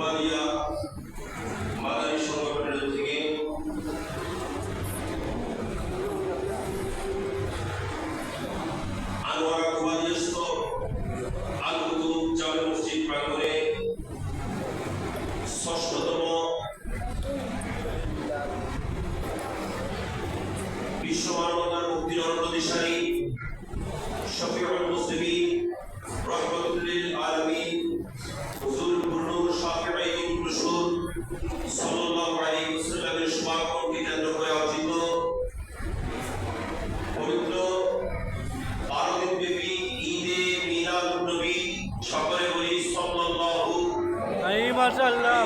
কুমারিয়া মাদানী সংগঠনের থেকে আনোয়ারা কুমারিয়াস্থ আল কুতুব জামে মসজিদ প্রাঙ্গণে ষষ্ঠতম বিশ্ব মানবতার মুক্তির অন্নদিশারী শফিউল মুসলিমিন রহমাতুল লিল আলামিন হুজুর নূর শাফিঈ রাসূল সাল্লাল্লাহু আলাইহি ওয়াসাল্লামের শুভাগমনকে কেন্দ্র করে আয়োজিত পবিত্র 12 দিনব্যাপী ঈদে মিলাদুন নবী সকলে বলি সাল্লাল্লাহু আলাইহি ওয়াসাল্লাম।